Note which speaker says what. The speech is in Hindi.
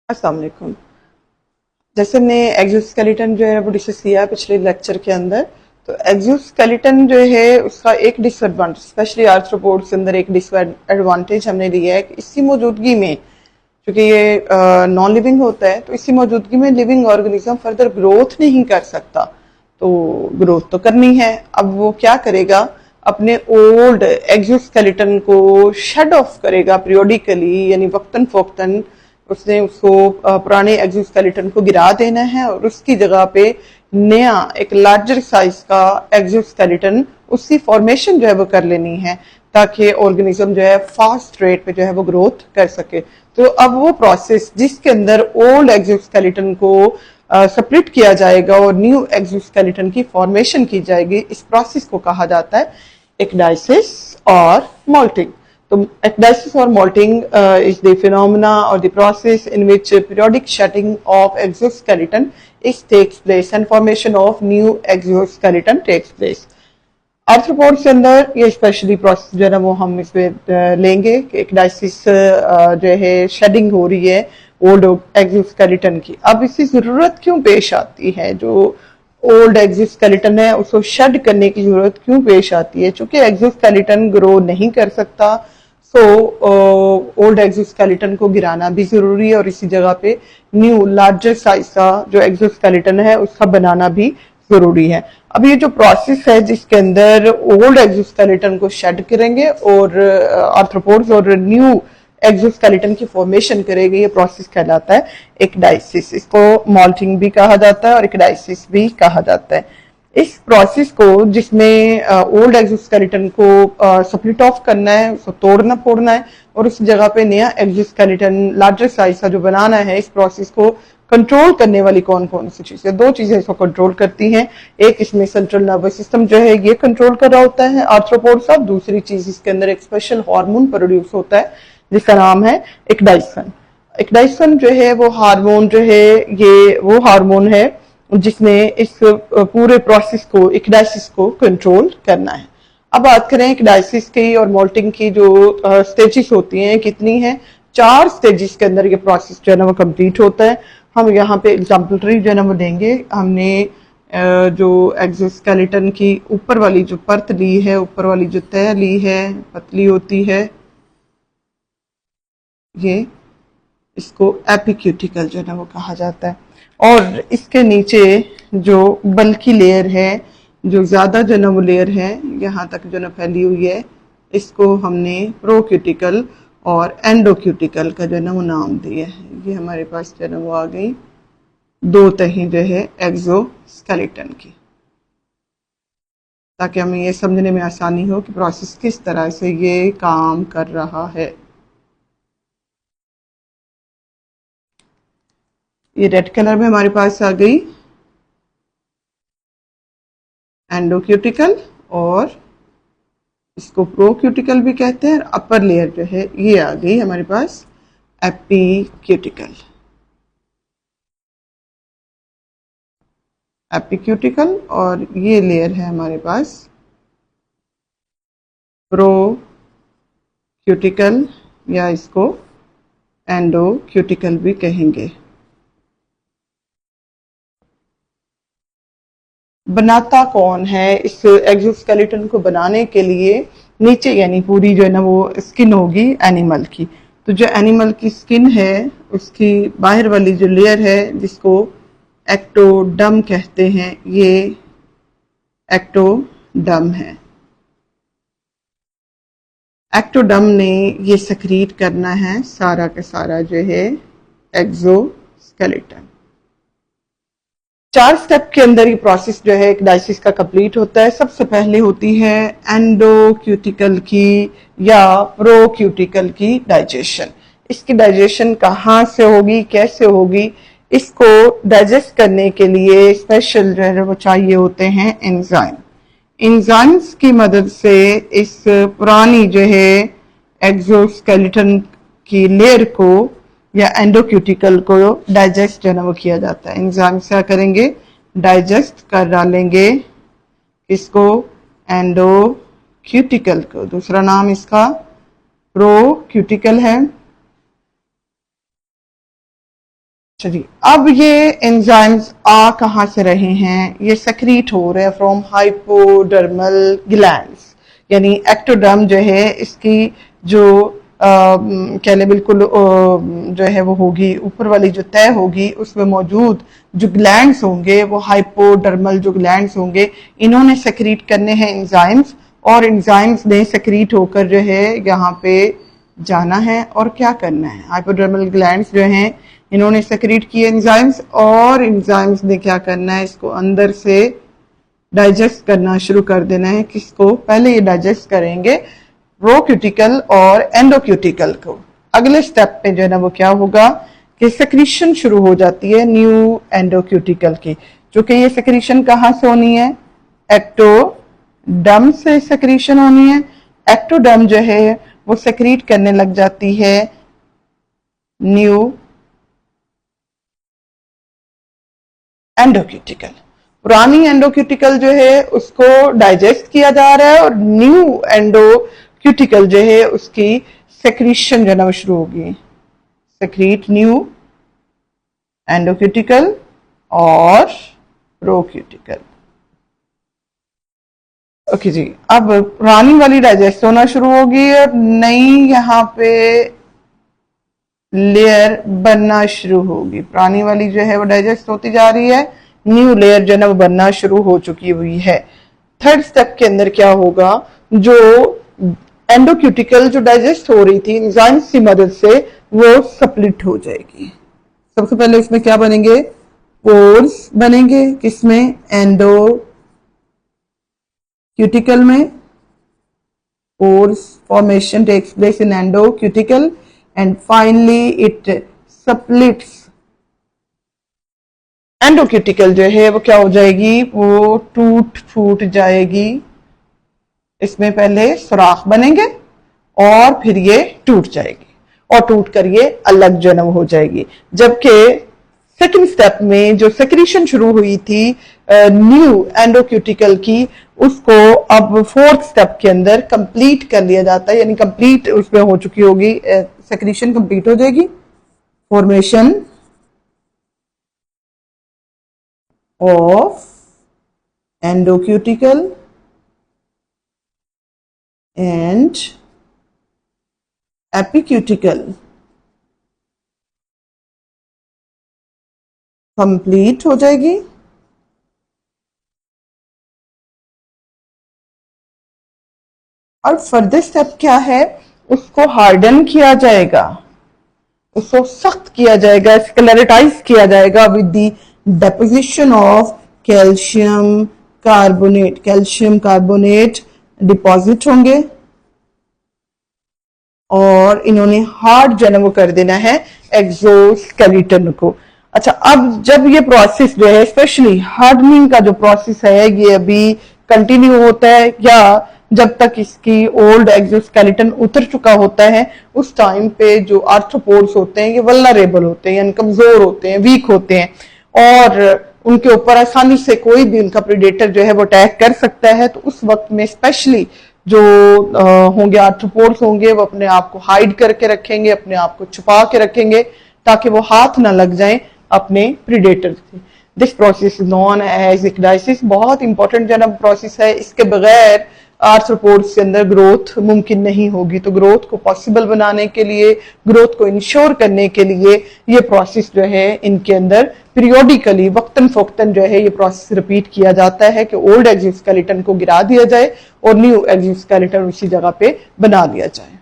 Speaker 1: अस्सलाम वालेकुम। जैसे हमने एक्सोस्केलेटन जो है वो डिस्कस किया पिछले लेक्चर के अंदर, तो एक्सोस्केलेटन जो है उसका एक डिसएडवांटेज, स्पेशली आर्थ्रोपोड्स के अंदर एक डिसएडवांटेज हमने लिया है कि इसकी मौजूदगी में, क्योंकि ये नॉन लिविंग होता है, तो इसकी मौजूदगी में लिविंग ऑर्गेनिज्म फर्दर ग्रोथ नहीं कर सकता। तो ग्रोथ तो करनी है, अब वो क्या करेगा, अपने ओल्ड एक्सोस्केलेटन को शेड ऑफ करेगा पीरियोडिकली, यानी वक्तन फोक्तन उसने उसको पुराने एक्सोस्केलेटन को गिरा देना है और उसकी जगह पे नया एक लार्जर साइज का एक्सोस्केलेटन उसकी फॉर्मेशन जो है वो कर लेनी है, ताकि ऑर्गेनिज्म जो है फास्ट रेट पे जो है वो ग्रोथ कर सके। तो अब वो प्रोसेस जिसके अंदर ओल्ड एक्सोस्केलेटन को सेपरेट किया जाएगा और न्यू एक्सोस्केलेटन की फॉर्मेशन की जाएगी, इस प्रोसेस को कहा जाता है एक्डाइसिस और moulting. So ecdysis or molting is the phenomena or the process in which periodic shedding of exoskeleton takes place and formation of new exoskeleton takes place. Arthropods के अंदर ये स्पेशली प्रोसेस जो है ना वो हम इसमें लेंगे कि एक्डाइसिस जो है शेडिंग हो रही है ओल्ड एक्सोस्केलेटन की। अब इसकी जरूरत क्यों पेश आती है, जो ओल्ड एक्सोस्केलेटन है उसको शेड करने की जरूरत क्यों पेश आती है? चूंकि एक्सोस्केलेटन ग्रो नहीं कर सकता, सो ओल्ड एक्सोस्केलेटन को गिराना भी जरूरी है और इसी जगह पे न्यू लार्जर साइज का जो एक्सोस्केलेटन है उसका बनाना भी जरूरी है। अब ये जो प्रोसेस है जिसके अंदर ओल्ड एक्सोस्केलेटन को शेड करेंगे और आर्थ्रोपोड्स और न्यू एक्सोस्केलेटन की फॉर्मेशन करेंगे, ये प्रोसेस कहलाता है एक्डाइसिस। इसको मोल्टिंग भी कहा जाता है और एक्डाइसिस भी कहा जाता है। इस प्रोसेस को जिसमें ओल्ड एक्सोस्केलेटन को स्प्लिट ऑफ करना है, उसको तोड़ना फोड़ना है और उस जगह पे नया एक्सोस्केलेटन लार्जर साइज का जो बनाना है, इस प्रोसेस को कंट्रोल करने वाली कौन कौन सी चीजें, दो चीजें इसको कंट्रोल करती हैं। एक इसमें सेंट्रल नर्वस सिस्टम जो है ये कंट्रोल कर रहा होता है आर्थ्रोपोड्स का, दूसरी चीज इसके अंदर एक स्पेशल हार्मोन प्रोड्यूस होता है जिसका नाम है एक्डाइसन। एक्डाइसन जो है वो हार्मोन जो है ये वो हार्मोन है जिसने इस पूरे प्रोसेस को एक्डाइसिस को कंट्रोल करना है। अब बात करें एक्डाइसिस की और मोल्टिंग की, जो स्टेजेस होती हैं कितनी हैं, 4 स्टेजेस के अंदर ये प्रोसेस जो है ना वो कंप्लीट होता है। हम यहाँ पे एग्जाम्पलरी जो है ना वो देंगे। हमने जो एक्सोस्केलेटन की ऊपर वाली जो परत ली है, ऊपर वाली जो तह ली है, पतली होती है, ये इसको एपिक्यूटिकल जो है ना वो कहा जाता है। और इसके नीचे जो बल्की लेयर है, जो ज्यादा जो ना वो लेयर है यहाँ तक जो ना फैली हुई है, इसको हमने प्रोक्यूटिकल और एंडोक्यूटिकल का जो है ना वो नाम दिया है। ये हमारे पास जो है ना वो आ गई 2 तहें जो है एक्सोस्केलेटन की, ताकि हमें ये समझने में आसानी हो कि प्रोसेस किस तरह से ये काम कर रहा है। ये रेड कलर में हमारे पास आ गई एंडोक्यूटिकल, और इसको प्रोक्यूटिकल भी कहते हैं। अपर लेयर जो है ये आ गई हमारे पास एपिक्यूटिकल। एपिक्यूटिकल और ये लेयर है हमारे पास प्रोक्यूटिकल, या इसको एंडोक्यूटिकल भी कहेंगे। बनाता कौन है? इस एक्सोस्केलेटन को बनाने के लिए नीचे यानी पूरी जो है ना वो स्किन होगी एनिमल की। तो जो एनिमल की स्किन है उसकी बाहर वाली जो लेयर है जिसको एक्टोडर्म कहते हैं, ये एक्टोडर्म है। एक्टोडर्म ने ये सक्रीट करना है सारा का सारा जो है एक्सोस्केलेटन। 4 स्टेप के अंदर ये प्रोसेस जो है एक्डाइसिस का कंप्लीट होता है। सबसे पहले होती है एंडोक्यूटिकल की या प्रोक्यूटिकल की डाइजेशन। इसकी डाइजेशन कहाँ से होगी, कैसे होगी? इसको डाइजेस्ट करने के लिए स्पेशल जो है वो चाहिए होते हैं एंजाइम। एंजाइम्स की मदद से इस पुरानी जो है एक्सोस्केलेटन की लेयर को या एंडोक्यूटिकल को डाइजेस्ट जो है ना वो किया जाता है। एंजाइम क्या करेंगे, डाइजेस्ट कर डालेंगे इसको एंडोक्यूटिकल को। दूसरा नाम इसका प्रोक्यूटिकल है। चलिए, अब ये एंजाइम्स आ कहाँ से रहे हैं? ये सेक्रीट हो रहे हैं फ्रॉम हाइपोडर्मल ग्लैंड्स, यानी एक्टोडर्म जो है इसकी जो कह लें बिल्कुल जो है वो होगी ऊपर वाली जो तय होगी, उसमें मौजूद जो ग्लैंड्स होंगे वो हाइपोडर्मल जो ग्लैंड्स होंगे, इन्होंने सेक्रीट करने हैं एंजाइम्स, और एंजाइम्स ने सेक्रीट होकर जो है यहाँ पे जाना है और क्या करना है। हाइपोडर्मल ग्लैंड्स जो हैं इन्होंने सेक्रीट किए एंजाइम्स, और एंजाइम्स ने क्या करना है, इसको अंदर से डाइजेस्ट करना शुरू कर देना है। किसको? पहले ये डाइजेस्ट करेंगे प्रोक्यूटिकल और एंडोक्यूटिकल को। अगले स्टेप पे जो है ना वो क्या होगा कि सेक्रीशन शुरू हो जाती है न्यू एंडोक्यूटिकल की, जो कि ये सेक्रीशन कहाँ से होनी है? एक्टोडर्म से सेक्रीशन होनी है। एक्टोडर्म जो है वो सेक्रीट करने लग जाती है न्यू एंडोक्यूटिकल। पुरानी एंडोक्यूटिकल जो है उसको डाइजेस्ट किया जा रहा है, और न्यू एंडोक्यूटिकल जो है उसकी सेक्रीशन जो है ना वो शुरू होगी। सेक्रीट न्यू एंडोक्यूटिकल और प्रोक्यूटिकल। ओके जी, अब पुरानी वाली डाइजेस्ट होना शुरू होगी और नई यहाँ पे लेयर बनना शुरू होगी। पुरानी वाली जो है वो डाइजेस्ट होती जा रही है, न्यू लेयर जो है ना वो बनना शुरू हो चुकी हुई है। थर्ड स्टेप के अंदर क्या होगा, जो एंडोक्यूटिकल जो डाइजेस्ट हो रही थी एंजाइम्स की मदद से, वो स्प्लिट हो जाएगी। सबसे पहले इसमें क्या बनेंगे? पोर्स बनेंगे। किसमें? एंडोक्यूटिकल में। Pores formation takes place in endocuticle and finally it splits। Endocuticle जो है वो क्या हो जाएगी? वो टूट फूट जाएगी। इसमें पहले सुराख बनेंगे और फिर ये टूट जाएगी, और टूट कर ये अलग जो है ना वो हो जाएगी। जबकि सेकंड स्टेप में जो सेक्रीशन शुरू हुई थी न्यू एंडोक्यूटिकल की, उसको अब फोर्थ स्टेप के अंदर कंप्लीट कर लिया जाता है, यानी कंप्लीट उसमें हो चुकी होगी, सेक्रीशन कंप्लीट हो जाएगी। Formation of endocuticle and एपिक्यूटिकल complete हो जाएगी। और फर्दर स्टेप क्या है? उसको हार्डन किया जाएगा, उसको सख्त किया जाएगा, स्क्लेरेटाइज किया जाएगा with the deposition of calcium carbonate. Calcium carbonate deposit होंगे और इन्होंने हार्ड जो है वो कर देना है एक्सोस्केलेटन को। अच्छा, अब जब ये प्रोसेस जो है स्पेशली हार्डनिंग का जो प्रोसेस है ये अभी कंटिन्यू होता है, या जब तक इसकी ओल्ड एक्सोस्केलेटन उतर चुका होता है, उस टाइम पे जो आर्थ्रोपोड्स होते हैं ये वल्नरेबल होते हैं, यानी कमजोर होते हैं, वीक होते हैं, और उनके ऊपर आसानी से कोई भी उनका प्रेडेटर जो है वो अटैक कर सकता है। तो उस वक्त में स्पेशली जो होंगे आर्थ्रोपोड्स होंगे वो अपने आप को हाइड करके रखेंगे, अपने आप को छुपा के रखेंगे ताकि वो हाथ ना लग जाएं अपने प्रेडेटर से। This process is known as ecdysis. बहुत इंपॉर्टेंट जो प्रोसेस है, इसके बगैर आर्थ्रोपोड्स के अंदर ग्रोथ मुमकिन नहीं होगी। तो ग्रोथ को पॉसिबल बनाने के लिए, ग्रोथ को इंश्योर करने के लिए ये प्रोसेस जो है इनके अंदर पीरियोडिकली वक्तन फोक्तन जो है ये प्रोसेस रिपीट किया जाता है कि ओल्ड एक्सोस्केलेटन को गिरा दिया जाए और न्यू एक्सोस्केलेटन उसी जगह पे बना दिया जाए।